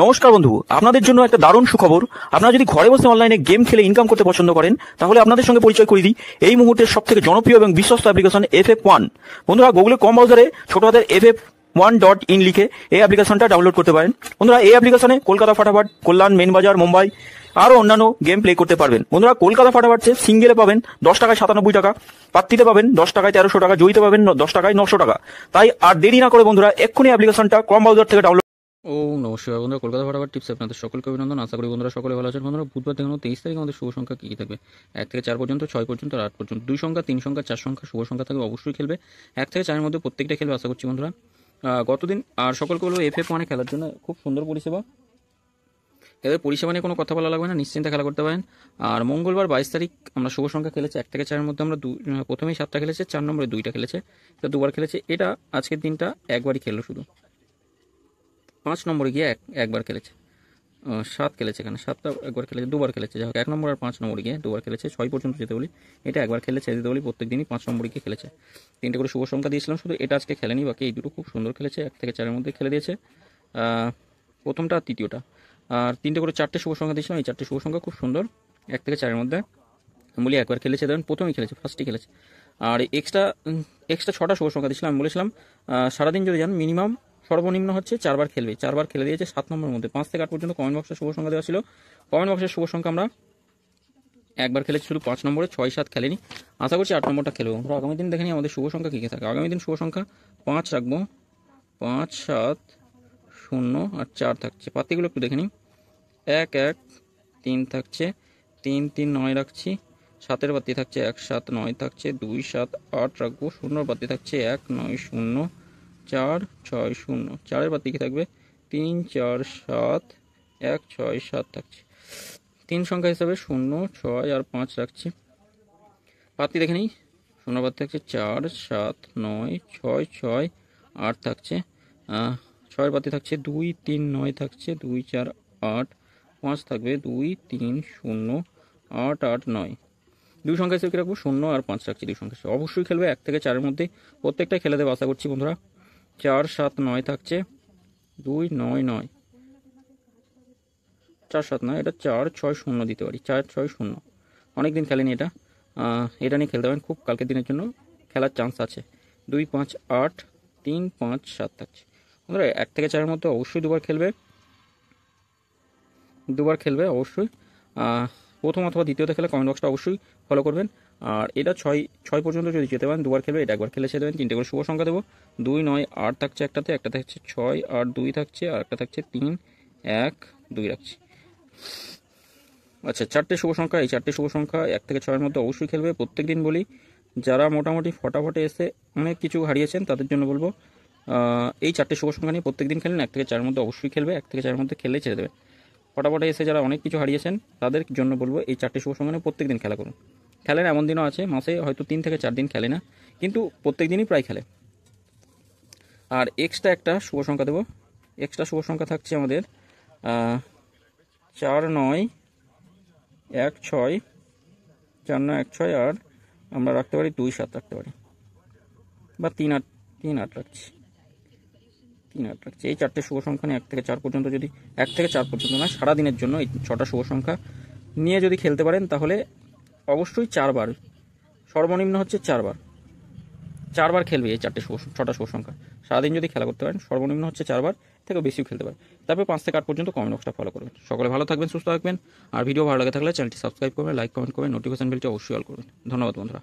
নমস্কার বন্ধু, আপনাদের জন্য একটা দারুণ সুখবর। আপনারা যদি ঘরে বসে অনলাইনে গেম খেলে ইনকাম করতে পছন্দ করেন, তাহলে আপনাদের সঙ্গে পরিচয় করিয়ে দিই এই মুহূর্তের সবথেকে জনপ্রিয় এবং বিশ্বস্ত অ্যাপ্লিকেশন FF1। বন্ধুরা, গুগলে কম ব্রাউজারে ছোট হাতের FF1.in লিখে এই অ্যাপ্লিকেশনটা ডাউনলোড করতে পারেন। বন্ধুরা, এই অ্যাপ্লিকেশনে কলকাতা ফাটাফাট, কল্যাণ, মেন বাজার, মুম্বাই আরও অন্যান্য গেম প্লে করতে পারবেন। বন্ধুরা, কলকাতা ফাটাফাটে সিঙ্গেলে পাবেন 10 টাকায় 97 টাকা, পাত্তিতে পাবেন 10 টাকায় 1300 টাকা, জয়ীতে পাবেন 10 টাকায় 900 টাকা। তাই আর দেরি না করে বন্ধুরা এক্ষুনি অ্যাপ্লিকেশনটা কম ব্রাউজার থেকে ডাউনলোড। ও নমস্কার বন্ধুরা, কলকাতা ফাটাফাট টিপস আপনাদের সকলকে অভিনন্দন। আশা করি বন্ধুরা সকলে ভালো আছেন। বন্ধুরা, বুধবার থেকে 23 তারিখ আমাদের শুভ সংখ্যা কী থাকবে? 1 থেকে 4 পর্যন্ত, 6 পর্যন্ত, 8 পর্যন্ত, 2 সংখ্যা, 3 সংখ্যা, 4 সংখ্যা শুভ সংখ্যা থাকবে। অবশ্যই খেলবে 1 থেকে 4 এর মধ্যে প্রত্যেকটা খেলবে আশা করছি বন্ধুরা। গতদিন আর সকলকে বলবো FF1 খেলার জন্য খুব সুন্দর পরিষেবা। এদের পরিষেবা নিয়ে কোনো কথা বলা লাগবে না, নিশ্চিন্তে খেলা করতে পারেন। আর মঙ্গলবার 22 তারিখ আমরা শুভ সংখ্যা খেলেছে 1 থেকে 4 এর মধ্যে। আমরা প্রথমেই 7টা খেলেছে, 4 নম্বরে 2টা খেলেছে, এটা 2বার খেলেছে। এটা আজকের দিনটা একবারই খেললো শুধু। 5 নম্বরে গিয়ে একবার খেলেছে, 7 খেলেছে, এখানে 7টা একবার খেলেছে, 2বার খেলেছে। যাই হোক, 1 নম্বর আর 5 নম্বরে গিয়ে 2বার খেলেছে। 6 পর্যন্ত যেতে বলি, এটা একবার খেলেছে যেতে বলি, প্রত্যেক দিনই 5 নম্বরে গিয়ে খেলেছে। 3টে করে শুভ সংখ্যা দিয়েছিলাম শুধু, এটা আজকে খেলেনি, বাকি এই দুটো খুব সুন্দর খেলেছে। 1 থেকে 4 এর মধ্যে খেলে দিয়েছে প্রথমটা আর তৃতীয়টা। আর 3টে করে 4টে শুভ সংখ্যা দিয়েছিলাম, এই 4টে শুভ সংখ্যা খুব সুন্দর 1 থেকে 4 এর মধ্যে বলি একবার খেলেছে, ধরেন প্রথমেই খেলেছে, ফার্স্টই খেলেছে। আর এক্সট্রা 6টা শুভ সংখ্যা দিয়েছিলাম, আমি বলেছিলাম সারাদিন যদি যান মিনিমাম সর্বনিম্ন হচ্ছে 4বার খেলবে, 4বার খেলে দিয়েছে 7 নম্বরের মধ্যে। 5 থেকে 8 পর্যন্ত কমেন্ট বক্সে শুভ সংখ্যা দেওয়া ছিল, কমেন্ট বক্সের শুভ সংখ্যা আমরা একবার খেলেছি শুধু 5 নম্বরে, 6, 7 খেলেনি। আশা করছি 8 নম্বরটা খেলবো। আমরা আগামী দিন দেখে নিই আমাদের শুভ সংখ্যা কী কী থাকে। আগামী দিন শুভ সংখ্যা 5 রাখবো, 5, 7, 0 আর 4 থাকছে। পাতিগুলো একটু দেখে নিই। 1, 1, 3 থাকছে, 3, 3, 9 রাখছি। 7-এর বাতি থাকছে 1, 7, 9 থাকছে, 2, 7, 8 রাখবো। 0-এর বাতি থাকছে 1, 9, 0, 4, 6, 0। 4-এর বাতি কি থাকবে? 3, 4, 7, 1, 6, 7 থাকছে। 3 সংখ্যা হিসাবে 0, 6 আর 5 রাখছি। পাতি দেখে নিই। 0-এর বাতি থাকছে 4, 7, 9, 6, 6, 8 থাকছে। 6-এর বাতি থাকছে 2, 3, 9 থাকছে, 2, 4, 8, 5 থাকবে 2, 3, 0, 8, 8, 9। 2 সংখ্যা হিসেবে রাখবো 0 আর 5 রাখছি। 2 সংখ্যা অবশ্যই খেলবে 1 থেকে 4 এর মধ্যে, প্রত্যেকটা খেলে দেবে আশা করছি বন্ধুরা। 4, 7, 9 থাকছে, 2, 9, 9, 4, 7, 9, এটা 4, 6, 0 দিতে পারি, 4, 6, 0। অনেকদিন খেলেনি এটা, এটা নিয়ে খেলতে পারেন, খুব কালকের দিনের জন্য খেলার চান্স আছে। 2, 5, 8, 3, 5, 7 থাকছে বন্ধুরা। 1 থেকে 4 এর মধ্যে অবশ্যই 2বার খেলবে অবশ্যই। প্রথম অথবা দ্বিতীয়তে খেলে কমেন্ট বক্সটা অবশ্যই ফলো করবেন। আর এটা 6 পর্যন্ত যদি যেতে পারেন 2বার খেলবে, এটা একবার খেলে ছেড়ে দেবেন। 3টে করে শুভ সংখ্যা দেবো, 2, 9, 8 থাকছে একটাতে, একটা থাকছে 6, 8, 2 থাকছে, আর একটা থাকছে 3, 1, 2 রাখছি। আচ্ছা, 4টে শুভ সংখ্যা, এই 4টে শুভ সংখ্যা 1 থেকে 6 এর মধ্যে অবশ্যই খেলবে। প্রত্যেক দিন বলি, যারা মোটামুটি ফটাফটে এসে অনেক কিছু হারিয়েছেন তাদের জন্য বলবো এই 4টে শুভ সংখ্যা নিয়ে প্রত্যেক দিন খেলেন। 1 থেকে 4 এর মধ্যে অবশ্যই খেলবে, 1 থেকে 4 এর মধ্যে খেলে ছেড়ে দেবে। ফটাফটে এসে যারা অনেক কিছু হারিয়েছেন তাদের জন্য বলবো এই 4টে শুভ সংখ্যা নিয়ে প্রত্যেক দিন খেলা করুন। খেলেন, এমন দিনও আছে মাসে হয়তো 3 থেকে 4 দিন খেলে না, কিন্তু প্রত্যেক দিনই প্রায় খেলে। আর এক্সট্রা একটা শুভ সংখ্যা দেবো। এক্সট্রা শুভ সংখ্যা থাকছে আমাদের 4, 9, 1, 6, 4, 9, 1, 6, আর আমরা রাখতে পারি 2, 7 রাখতে পারি, বা 3, 8 রাখছি। 3, 8 রাখছি। এই 4টে শুভ সংখ্যা নিয়ে 1 থেকে 4 পর্যন্ত, যদি 1 থেকে 4 পর্যন্ত না, সারাদিনের জন্য এই 6টা শুভ সংখ্যা নিয়ে যদি খেলতে পারেন তাহলে অবশ্যই 4বার, সর্বনিম্ন হচ্ছে 4বার খেলবে এই 6টা শুভ সংখ্যা। সারাদিন যদি খেলা করতে পারেন সর্বনিম্ন হচ্ছে 4বার, থেকে বেশিও খেলতে পারেন। তারপর 5 থেকে 8 পর্যন্ত কমেন্ট বক্সটা ফলো করবেন। সকলে ভালো থাকবেন, সুস্থ থাকবেন। আর ভিডিও ভালো লাগে থাকলে চ্যানেলটি সাবস্ক্রাইব করবেন, লাইক কমেন্ট করবেন, নোটিফিকেশন বেলটি অবশ্যই অল করবেন। ধন্যবাদ বন্ধুরা।